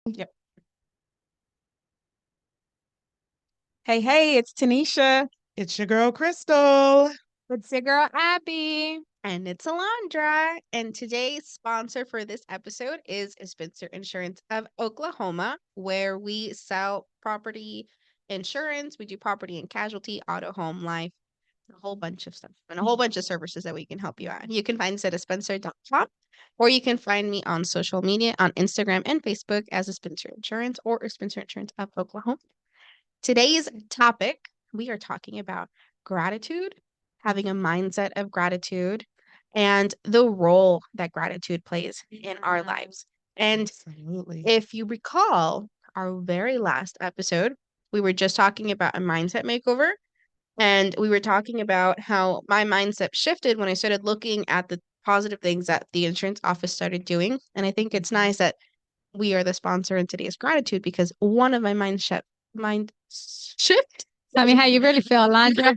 Yep. Hey, it's Tanisha. It's your girl, Crystal. It's your girl Abby. And it's Alondra. And today's sponsor for this episode is Spencer Insurance of Oklahoma, where we sell property insurance. We do property and casualty, auto, home, life, a whole bunch of stuff, and a whole bunch of services that we can help you out. You can find us at spencer.com, or you can find me on social media on Instagram and Facebook as a Spencer Insurance or Spencer Insurance of Oklahoma. Today's topic, we are talking about gratitude, having a mindset of gratitude, and the role that gratitude plays in our lives. And Absolutely. if you recall our very last episode, we were just talking about a mindset makeover. And we were talking about how my mindset shifted when I started looking at the positive things that the insurance office started doing. And I think it's nice that we are the sponsor in today's gratitude because one of my mind shift. Tell me how you really feel, Alondra.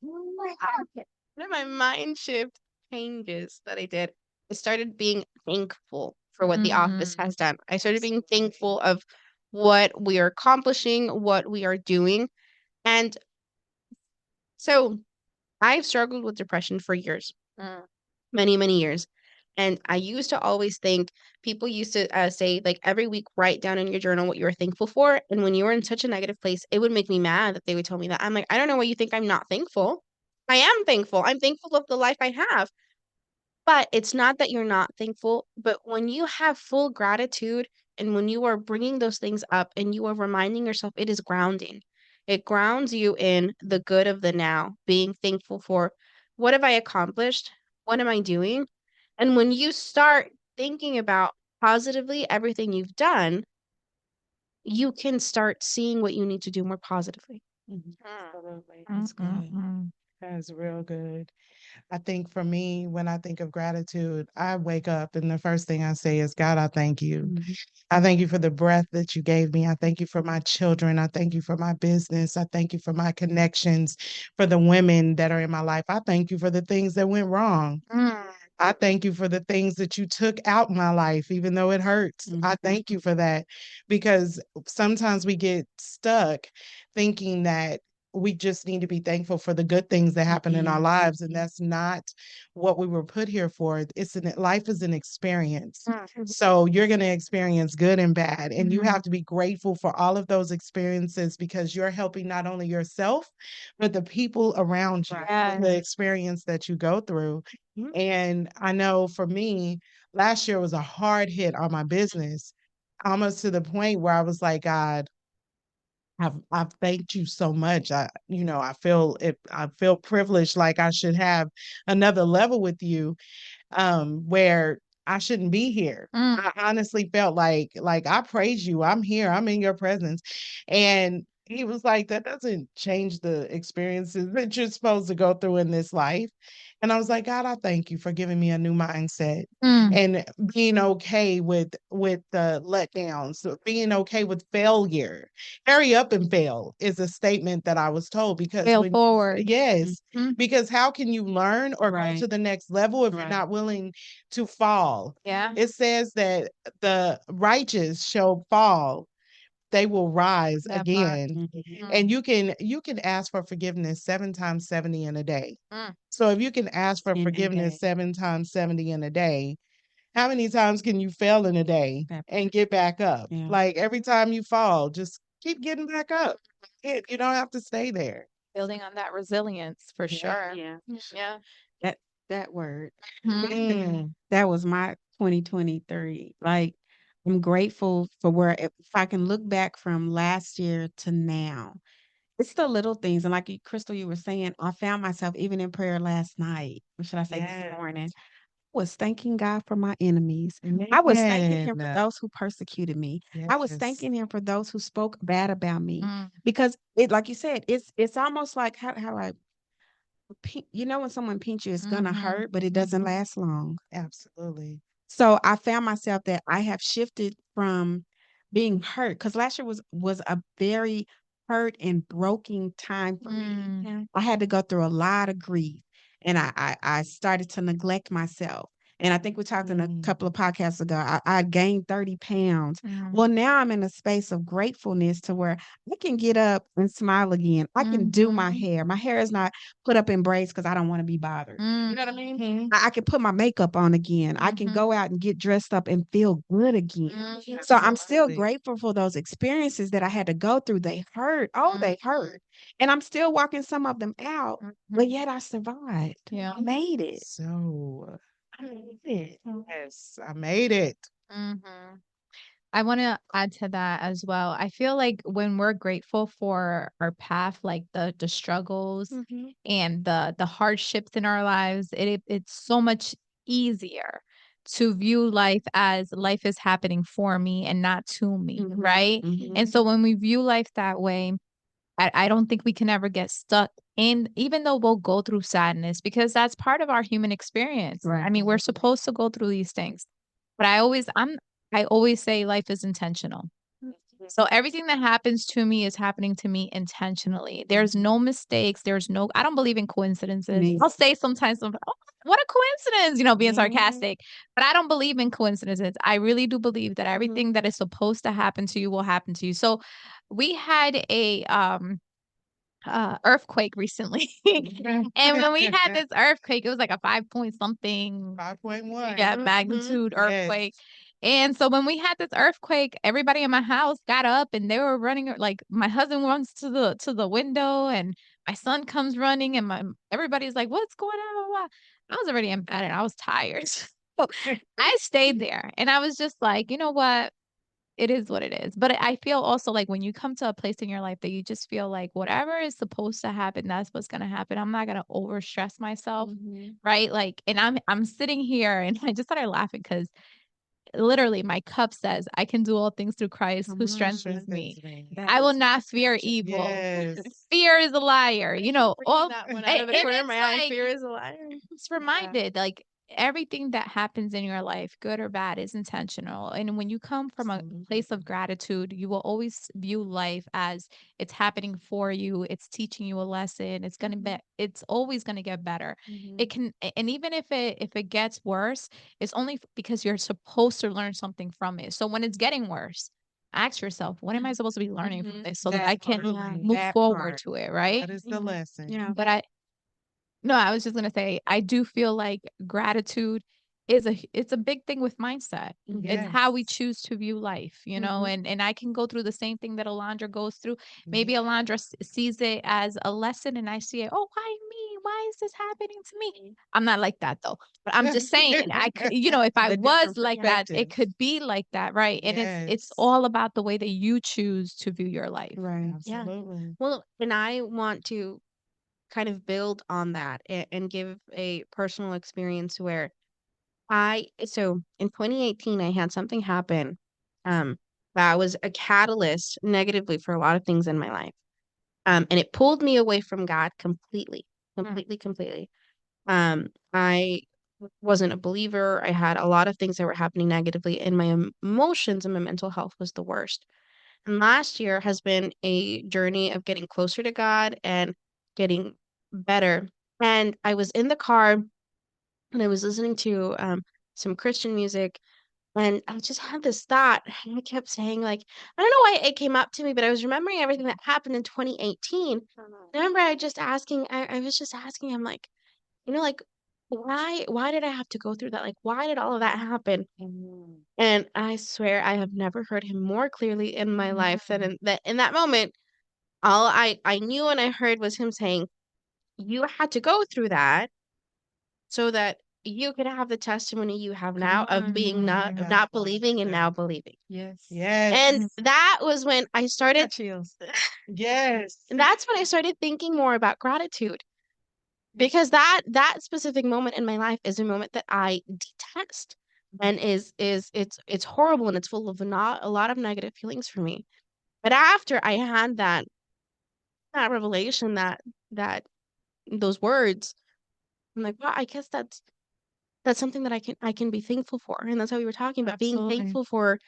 One of my mind shift changes that I did, I started being thankful for what the office has done. I started being thankful of what we are accomplishing, what we are doing. And so I've struggled with depression for years, Mm. many, many years. And I used to always think people used to say, like, every week, write down in your journal what you were thankful for. And when you were in such a negative place, it would make me mad that they would tell me that. I'm like, I don't know why you think I'm not thankful. I am thankful. I'm thankful of the life I have. But it's not that you're not thankful, but when you have full gratitude and when you are bringing those things up and you are reminding yourself, it is grounding. It grounds you in the good of the now, being thankful for what have I accomplished? What am I doing? And when you start thinking about positively everything you've done, you can start seeing what you need to do more positively. Absolutely. That's good. Mm-mm-mm. That's real good. I think for me, when I think of gratitude, I wake up and the first thing I say is, God, I thank you. Mhm. I thank you for the breath that you gave me. I thank you for my children. I thank you for my business. I thank you for my connections, for the women that are in my life. I thank you for the things that went wrong. Mm. I thank you for the things that you took out my life, even though it hurts. I thank you for that because sometimes we get stuck thinking that we just need to be thankful for the good things that happen in our lives. And that's not what we were put here for. Life is an experience. Mm. So you're going to experience good and bad. And you Mhm. have to be grateful for all of those experiences because you're helping not only yourself, but the people around you, Yes. the experience that you go through. And I know for me, last year was a hard hit on my business, almost to the point where I was like, God, I've thanked you so much. I feel privileged, like I should have another level with you, where I shouldn't be here. Mm. I honestly felt like I praise you. I'm here. I'm in your presence. And he was like, that doesn't change the experiences that you're supposed to go through in this life. And I was like, God, I thank you for giving me a new mindset Mm. and being okay with the letdowns, so being okay with failure. Hurry up and fail is a statement that I was told because Fail forward. yes, Mhm. because how can you learn or go to the next level if you're not willing to fall? Yeah. It says that the righteous shall fall, they will rise That part. again. Mm. And you can ask for forgiveness 7 times 70 in a day. Mm. So if you can ask for forgiveness 7 times 70 in a day, how many times can you fail in a day and get back up? Like every time you fall, just keep getting back up. You don't have to stay there. Building on that resilience for sure. Yeah. Yeah. That that word. Mhm. Mm, That was my 2023. Like, I'm grateful for where if I can look back from last year to now, it's the little things. And like Crystal, you were saying, I found myself even in prayer last night. Or should I say this morning? Was thanking God for my enemies. I was thanking him for man. those who persecuted me. I was Yes. thanking him for those who spoke bad about me. Mm. Because it, like you said, it's almost like how I you know when someone pinch you, it's gonna Mhm. hurt, but it doesn't last long. Absolutely. So I found myself that I have shifted from being hurt because last year was a very hurt and broken time for me. Mm. I had to go through a lot of grief, and I started to neglect myself. And I think we talked in a Mm. couple of podcasts ago, I gained 30 pounds. Well, now I'm in a space of gratefulness to where I can get up and smile again. I can do my hair. My hair is not put up in braids because I don't want to be bothered. You know what I mean? Mhm. I can put my makeup on again. I can go out and get dressed up and feel good again. So I'm still Absolutely. grateful for those experiences that I had to go through. They hurt. Oh, they hurt. And I'm still walking some of them out, but yet I survived. Yeah. I made it. So, I made it. yes, I made it. I want to add to that as well. I feel like when we're grateful for our path, like the struggles and the hardships in our lives, it's so much easier to view life is happening for me and not to me, right? And so when we view life that way, I don't think we can ever get stuck in, even though we'll go through sadness, because that's part of our human experience. Right. I mean, we're supposed to go through these things. But I always say life is intentional. So everything that happens to me is happening to me intentionally. There's no mistakes. I don't believe in coincidences. Me. I'll say sometimes, oh, what a coincidence, being sarcastic, but I don't believe in coincidences. I really do believe that everything that is supposed to happen to you will happen to you. So we had a, earthquake recently. And when we had this earthquake, it was like a 5 point something 5.1. magnitude Yes. earthquake. And so when we had this earthquake, everybody in my house got up and they were running. Like my husband runs to the window and my son comes running and everybody's like, "What's going on?" Blah, blah, blah. I was already in bed and I was tired. So I stayed there and I was just like, you know what? It is what it is. But I feel also like when you come to a place in your life that you just feel like whatever is supposed to happen, that's what's gonna happen. I'm not gonna over stress myself, right? Like, and I'm sitting here and I just started laughing because literally my cup says, I can do all things through Christ who strengthens me. I will not fear evil. Yes. Fear is a liar. All That one out of the corner of my eye. like, Fear is a liar. it's reminded like everything that happens in your life, good or bad, is intentional. And when you come from a place of gratitude, you will always view life as it's happening for you, it's teaching you a lesson, it's always gonna get better. And even if it gets worse, it's only because you're supposed to learn something from it. So when it's getting worse, ask yourself, what am I supposed to be learning from this so that I can move forward to it, right? That is the lesson. Yeah. But no, I was just gonna say, I do feel like gratitude it's a big thing with mindset. It's how we Yes. choose to view life, and I can go through the same thing that Alondra goes through. Maybe Yeah. Alondra sees it as a lesson and I see it, oh, why me? Why is this happening to me? I'm not like that though. But I'm just saying, I could, if I The was different like that, it perspectives. could be like that, right? And it's Yes. all about the way that you choose to view your life. Right. Yeah. Absolutely. Well, and I want to kind of build on that and give a personal experience where so in 2018, I had something happen um, that was a catalyst negatively for a lot of things in my life. And it pulled me away from God completely, completely, completely. I wasn't a believer. I had a lot of things that were happening negatively, and my emotions and my mental health was the worst. And last year has been a journey of getting closer to God and getting better. And I was in the car and I was listening to some Christian music, and I just had this thought. And I kept saying, like, I don't know why it came up to me, but I was remembering everything that happened in 2018. I remember I was just asking him, like, like, why did I have to go through that? Like, why did all of that happen? And I swear I have never heard him more clearly in my life than in that moment. All I knew and I heard was him saying, "You had to go through that so that you could have the testimony you have now of being not believing and now believing." Yes. And Yes. that was when I started Chills. Yes. and that's when I started thinking more about gratitude. Because that specific moment in my life is a moment that I detest and it's horrible and it's full of not a lot of negative feelings for me. But after I had that revelation, that those words, I'm like, wow, I guess that's something that I can be thankful for. And that's how we were talking about being Absolutely. thankful for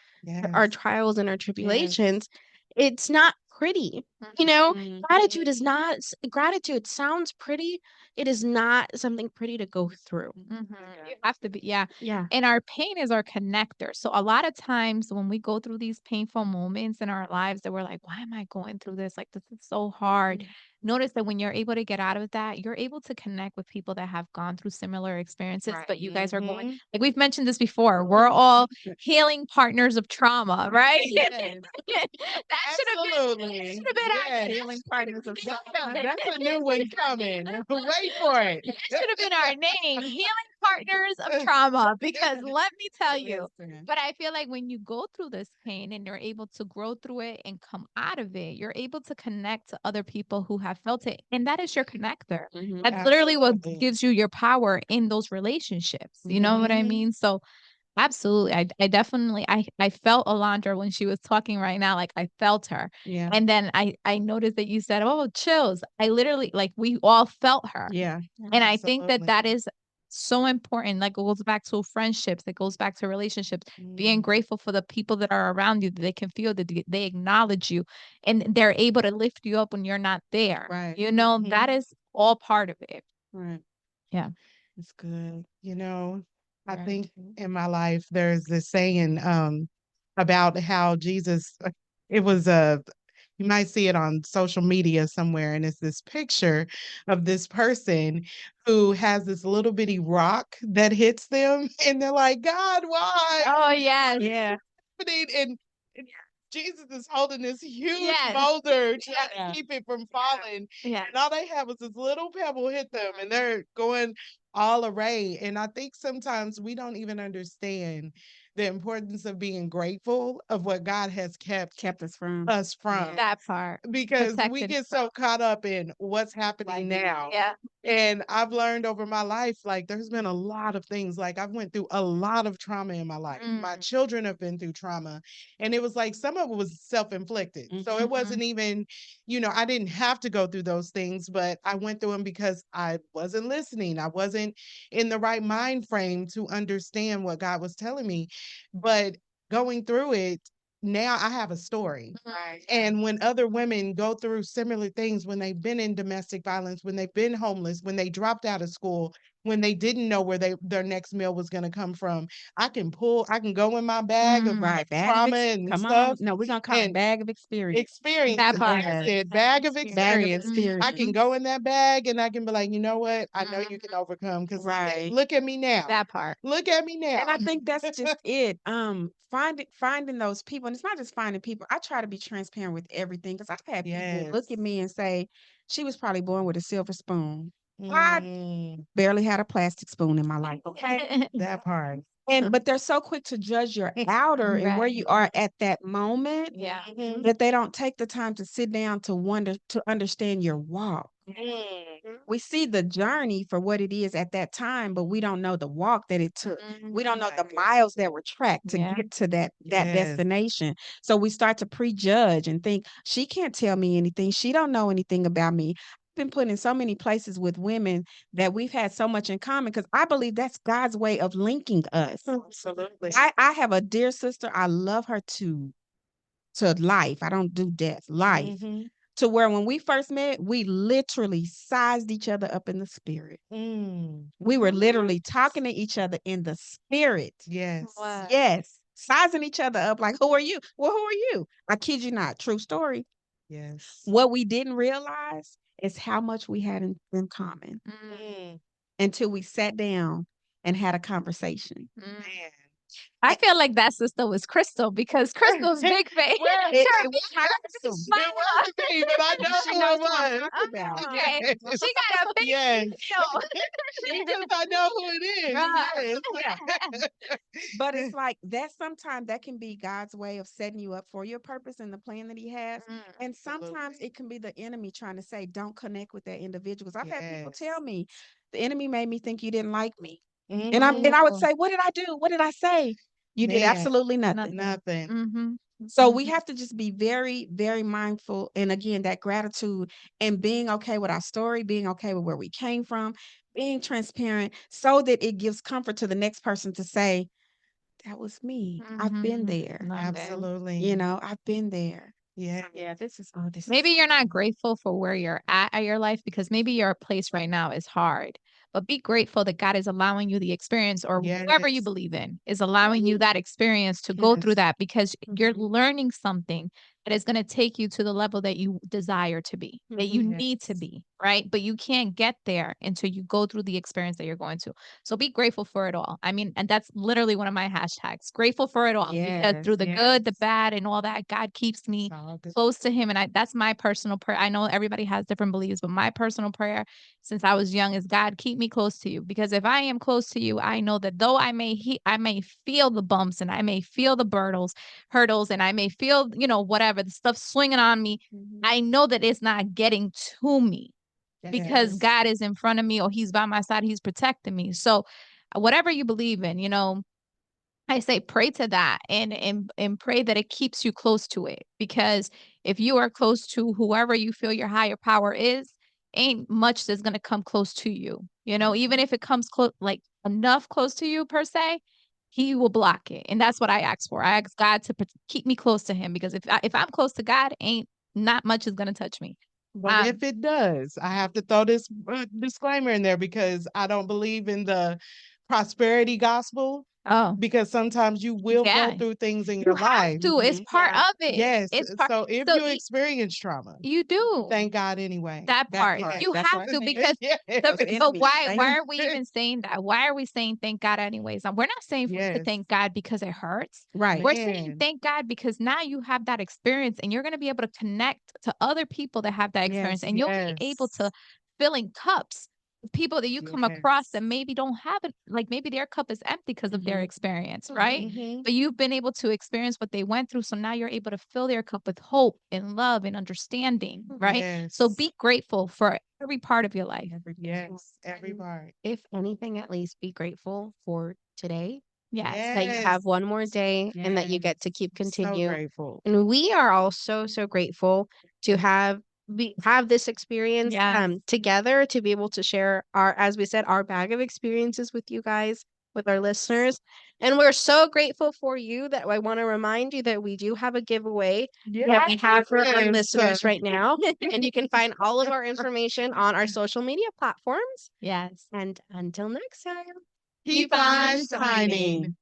our Yes. trials and our Yes. tribulations. It's not pretty. You know, Mhm. gratitude is not, gratitude sounds pretty. It is not something pretty to go through. You have to be, yeah. Yeah. And our pain is our connector. So a lot of times when we go through these painful moments in our lives that we're like, why am I going through this? Like, this is so hard. Notice that when you're able to get out of that, you're able to connect with people that have gone through similar experiences, Right. but you guys are going, Mhm. like we've mentioned this before, we're all healing partners of trauma, right? Yes. That Absolutely. should have been our Yes. Healing partners of That's a new one coming. Wait for it. that should have been our name, Healing Partners of Trauma, because let me tell you, Listen. but I feel like when you go through this pain and you're able to grow through it and come out of it, you're able to connect to other people who have felt it. And that is your connector. Mhm. That's literally what Absolutely. gives you your power in those relationships. You know what I Mhm. mean? So absolutely. I definitely I felt Alondra when she was talking right now. Like I felt her. Yeah. And then I noticed that you said, "Oh, chills." I literally like we all felt her. Yeah. And I think that Absolutely. that is so important. Like it goes back to friendships, it goes back to relationships, being Mm. grateful for the people that are around you, that they can feel that they acknowledge you and they're able to lift you up when you're not there. Right. You know, that Mhm. is all part of it. Right. Yeah. It's good. I think Gratitude. in my life there's this saying about how Jesus it was you might see it on social media somewhere, and it's this picture of this person who has this little bitty rock that hits them, and they're like, God, why? Oh yes. Yeah. And Jesus is holding this huge Yes. boulder trying Yeah. to keep it from falling. Yeah. And all they have was this little pebble hit them, and they're going all array. And I think sometimes we don't even understand the importance of being grateful of what God has kept Kept us from. us from, That part. because we Protected get from. so caught up in what's happening now. Yeah. And I've learned over my life, like there's been a lot of things. Like I've went through a lot of trauma in my life. My children have been through trauma. And it was like some of it was self-inflicted. So it wasn't even, I didn't have to go through those things, but I went through them because I wasn't listening. I wasn't in the right mind frame to understand what God was telling me. But going through it, now I have a story. Right. And when other women go through similar things, when they've been in domestic violence, when they've been homeless, when they dropped out of school, when they didn't know where their next meal was going to come from, I can go in my bag of Right. Bag of trauma and come on. stuff No, we're gonna call it and bag of experience. experience, That part. like I said, bag of Bag of experience. I experience. can go in that bag and I can be like, you know what? I know you can overcome because Right. look at me now. That part. Look at me now. And I think that's just it. Finding those people, and it's not just finding people. I try to be transparent with everything because I've had people look Yes. at me and say, "She was probably born with a silver spoon." I Mm, barely had a plastic spoon in my life. Okay, that part. and but they're so quick to judge your outer and where Right. you are at that moment Yeah. Mhm. that they don't take the time to sit down to wonder to understand your walk. Mm. We see the journey for what it is at that time, but we don't know the walk that it took. We don't know the miles that were tracked to Yeah. get to that Yes. destination. So we start to prejudge and think she can't tell me anything. She don't know anything about me. I've been put in so many places with women that we've had so much in common because I believe that's God's way of linking us. Absolutely. I have a dear sister. I love her to life. I don't do death, life. Mhm. To where when we first met, we literally sized each other up in the spirit. Mm. We were literally talking to each other in the spirit. Yes. Wow. Yes. Sizing each other up like, who are you? Well, who are you? I kid you not. True story. Yes. What we didn't realize is how much we had in common Mm. until we sat down and had a conversation. Mm. Man. I feel like that sister was Crystal because Crystal's big face. Well, It was my custom. it wasn't me, but I know She who knows it what I'm was. talking about. Okay. Yes. She got a big Yes. show. Because I know who it is. Yes. But it's like that sometimes that can be God's way of setting you up for your purpose and the plan that He has. And sometimes Absolutely. it can be the enemy trying to say, don't connect with that individual. 'Cause I've had people Yes. tell me, the enemy made me think you didn't like me. And I would Mhm. say, what did I do? What did I say? You did Man, absolutely nothing. nothing. Mm-hmm. So we have to just be very, very mindful. And again, that gratitude and being okay with our story, being okay with where we came from, being transparent so that it gives comfort to the next person to say, that was me. I've been there. Love it. Absolutely. You know, I've been there. Yeah. Yeah, this Maybe is you're not grateful for where you're at your life because maybe your place right now is hard. But be grateful that God is allowing you the experience, or whoever you Yes. believe in is allowing you that experience to go through Yes. that, because you're Mhm. learning something that is going to take you to the level that you desire to be, that you Mhm. need to Yes. be, right? But you can't get there until you go through the experience that you're going to. So be grateful for it all. I mean, and that's literally one of my hashtags, grateful for it all, because yes, through the good, the Yes. bad, and all that, God keeps me It's all good. close to him. And that's my personal prayer. I know everybody has different beliefs, but my personal prayer since I was young is, God, keep me close to you. Because if I am close to you, I know that though I may feel the bumps, and I may feel the hurdles, and I may feel, whatever, the stuff swinging on me, Mhm. I know that it's not getting to me, because Yes. God is in front of me, or he's by my side, he's protecting me. So whatever you believe in, I say pray to that, and pray that it keeps you close to it, because if you are close to whoever you feel your higher power is, ain't much that's going to come close to you. Even if it comes close, like enough close to you per se, he will block it. And that's what I ask for. I ask God to keep me close to him, because if I'm close to God, ain't not much is going to touch me. But Um if it does, I have to throw this disclaimer in there because I don't believe in the prosperity gospel, oh, because sometimes you will go yeah. through things in You your have life. to. It's Mhm. part Yeah. of it. Yes. It's part. So if So you experience trauma, you do. thank God anyway. That that part. part. You That's have right. to, because Yes. the Because the but enemy, why thank are we even saying that? Why are we saying thank God anyways? We're not saying to Yes. thank God because it hurts. right. We're saying Man. thank God because now you have that experience, and you're going to be able to connect to other people that have that experience, Yes. and you'll be able to Yes. fill in cups with people that you come across Yes. that maybe don't have it, like maybe their cup is empty because of their Mhm. experience, right? Hmm. But you've been able to experience what they went through, so now you're able to fill their cup with hope and love and understanding, right? So Yes. be grateful for every part of your life. Yes. Every And part. if anything, at least be grateful for today, Yes. that you have Yes. one more day and that you Yes. get to keep So continue. grateful. And we are all so, so grateful to have this experience Yes. together, to be able to share our, as we said, our bag of experiences with you guys, with our listeners. And we're so grateful for you that I want to remind you that we do have a giveaway that we have for our Yes. listeners right now. And you can find all of our information on our social media platforms. Yes. And until next time. Keep on shining.